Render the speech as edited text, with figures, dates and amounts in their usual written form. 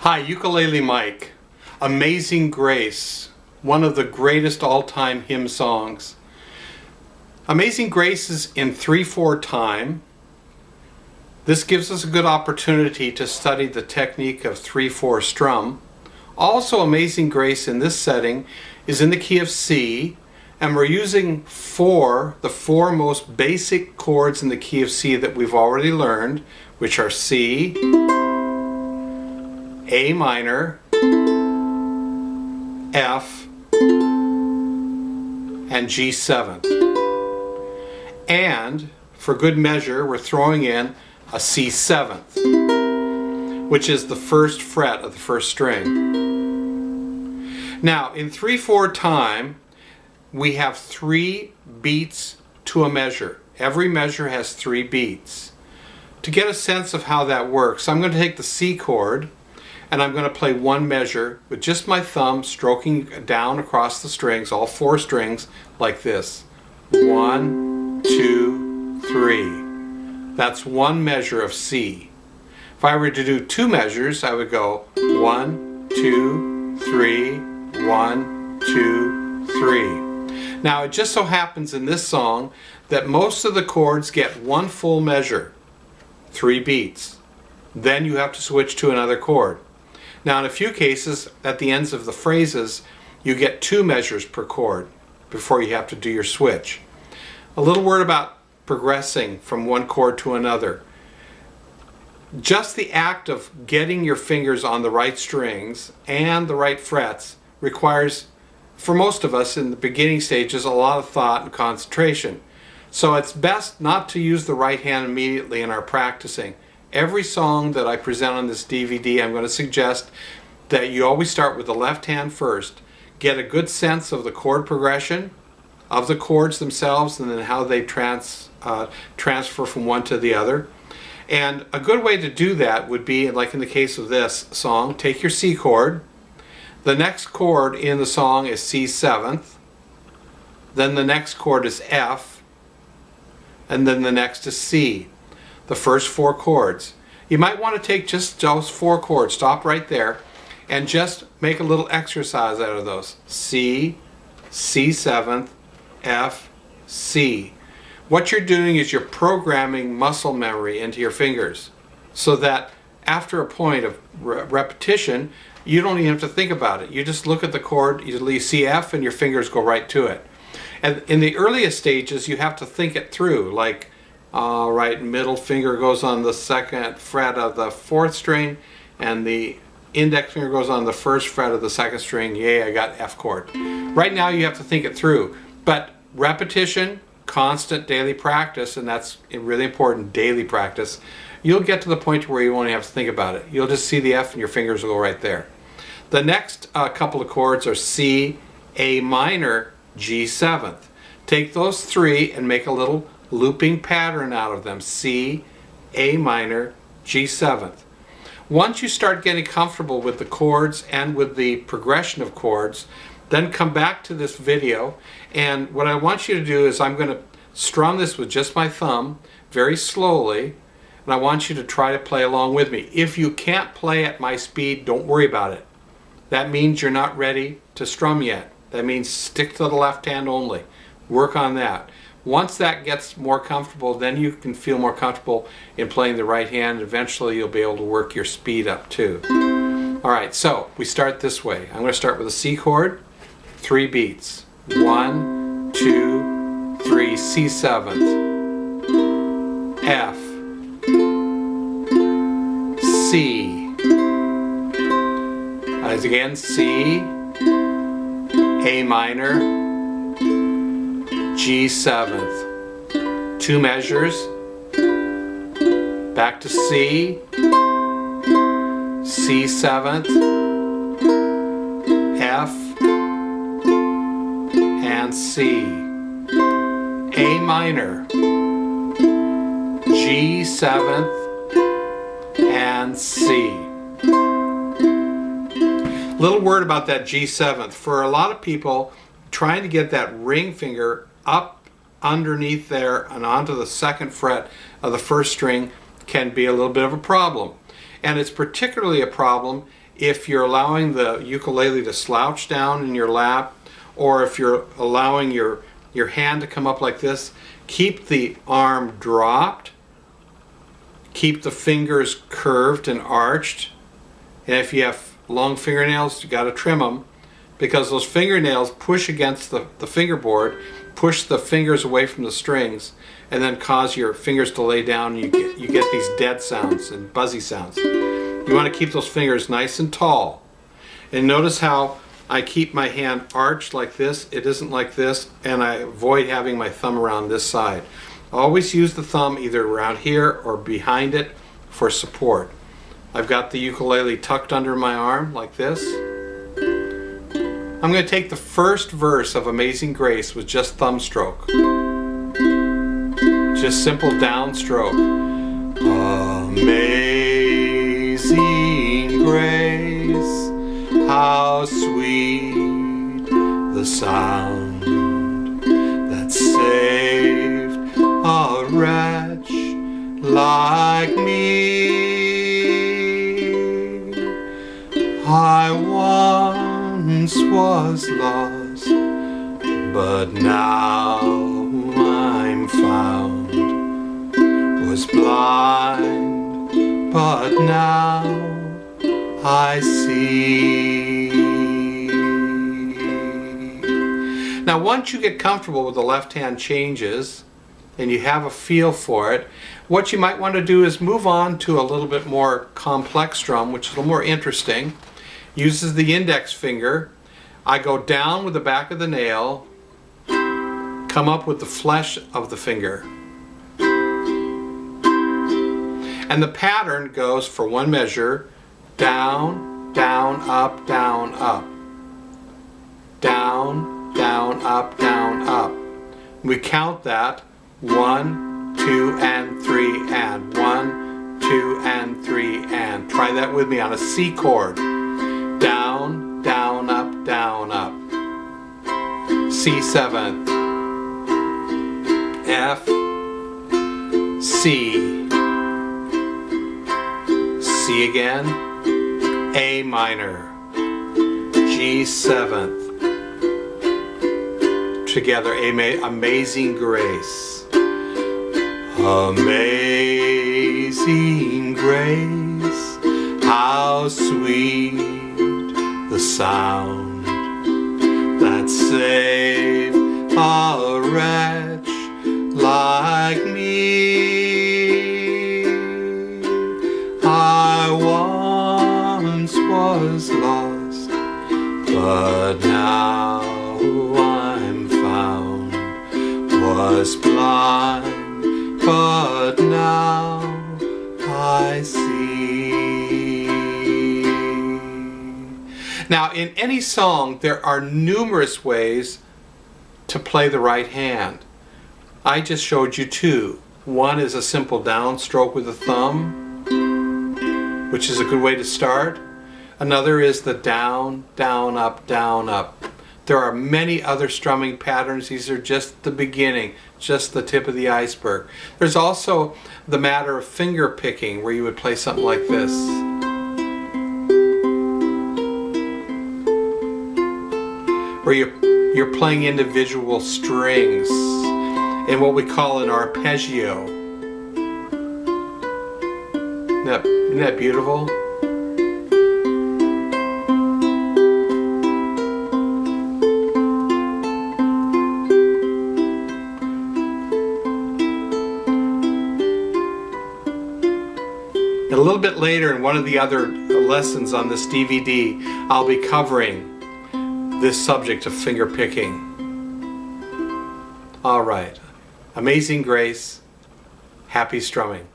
Hi, Ukulele Mike. Amazing Grace, one of the greatest all-time hymn songs. Amazing Grace is in 3/4 time. This gives us a good opportunity to study the technique of 3/4 strum. Also, Amazing Grace in this setting is in the key of C, and we're using the four most basic chords in the key of C that we've already learned, which are C, A minor, F, and G7. And for good measure, we're throwing in a C7, which is the first fret of the first string. Now, in 3/4 time, we have 3 beats to a measure. Every measure has 3 beats. To get a sense of how that works, I'm going to take the C chord and I'm going to play one measure with just my thumb stroking down across the strings, all 4 strings, like this. 1, 2, 3. That's one measure of C. If I were to do 2 measures, I would go 1, 2, 3, 1, 2, 3. Now, it just so happens in this song that most of the chords get one full measure, 3 beats. Then you have to switch to another chord. Now, in a few cases, at the ends of the phrases, you get 2 measures per chord before you have to do your switch. A little word about progressing from one chord to another. Just the act of getting your fingers on the right strings and the right frets requires, for most of us in the beginning stages, a lot of thought and concentration. So it's best not to use the right hand immediately in our practicing. Every song that I present on this DVD, I'm going to suggest that you always start with the left hand first. Get a good sense of the chord progression, of the chords themselves, and then how they transfer from one to the other. And a good way to do that would be, like in the case of this song, take your C chord. The next chord in the song is C7. Then the next chord is F. And then the next is C. The first 4 chords. You might want to take just those 4 chords, stop right there, and just make a little exercise out of those. C, C7, F, C. What you're doing is you're programming muscle memory into your fingers so that after a point of repetition, you don't even have to think about it. You just look at the chord, you see F, and your fingers go right to it. And in the earliest stages, you have to think it through, like right middle finger goes on the 2nd fret of the 4th string, and the index finger goes on the 1st fret of the 2nd string. Yay, I got F chord. Right now you have to think it through, but repetition, constant daily practice, and that's really important, daily practice, you'll get to the point where you won't have to think about it. You'll just see the F and your fingers will go right there. The next couple of chords are C, A minor, G7. Take those 3 and make a little looping pattern out of them. C, A minor, G7. Once you start getting comfortable with the chords and with the progression of chords, then come back to this video, and what I want you to do is I'm going to strum this with just my thumb very slowly, and I want you to try to play along with me. If you can't play at my speed, don't worry about it. That means you're not ready to strum yet. That means stick to the left hand only. Work on that. Once that gets more comfortable, then you can feel more comfortable in playing the right hand. Eventually you'll be able to work your speed up too. Alright, so we start this way. I'm going to start with a C chord, 3 beats. 1, 2, 3, C7, F, C. Again, C, A minor, G7. 2 measures. Back to C, C7, F, and C. A minor, G7, and C. Little word about that G7th. For a lot of people, trying to get that ring finger up underneath there and onto the 2nd fret of the 1st string can be a little bit of a problem. And it's particularly a problem if you're allowing the ukulele to slouch down in your lap, or if you're allowing your hand to come up like this, keep the arm dropped, keep the fingers curved and arched, and if you have long fingernails, you got to trim them, because those fingernails push against the fingerboard, push the fingers away from the strings, and then cause your fingers to lay down, and you get these dead sounds and buzzy sounds. You want to keep those fingers nice and tall. And notice how I keep my hand arched like this. It isn't like this, and I avoid having my thumb around this side. Always use the thumb either around here or behind it for support. I've got the ukulele tucked under my arm like this. I'm going to take the first verse of Amazing Grace with just thumb stroke. Just simple downstroke. Amazing grace, how sweet the sound that saved a wretch like me. I once was lost, but now I'm found. Was blind, but now I see. Now once you get comfortable with the left hand changes and you have a feel for it, what you might want to do is move on to a little bit more complex strum, which is a little more interesting. Uses the index finger. I go down with the back of the nail, come up with the flesh of the finger. And the pattern goes for one measure, down, down, up, down, up. Down, down, up, down, up. We count that 1, 2, and 3, and 1, 2, and 3, and. Try that with me on a C chord. Down, down, up, down, up. C7, F, C. C again, A minor, G seventh, together, Amazing Grace. Amazing grace, how sweet the sound that saved a wretch like me. I once was lost, but now I'm found. Was blind, but now I see. Now, in any song, there are numerous ways to play the right hand. I just showed you two. One is a simple downstroke with the thumb, which is a good way to start. Another is the down, down, up, down, up. There are many other strumming patterns. These are just the beginning, just the tip of the iceberg. There's also the matter of finger picking, where you would play something like this. Where you're playing individual strings in what we call an arpeggio. Isn't that beautiful? And a little bit later, in one of the other lessons on this DVD, I'll be covering this subject of finger picking. All right. Amazing Grace. Happy strumming.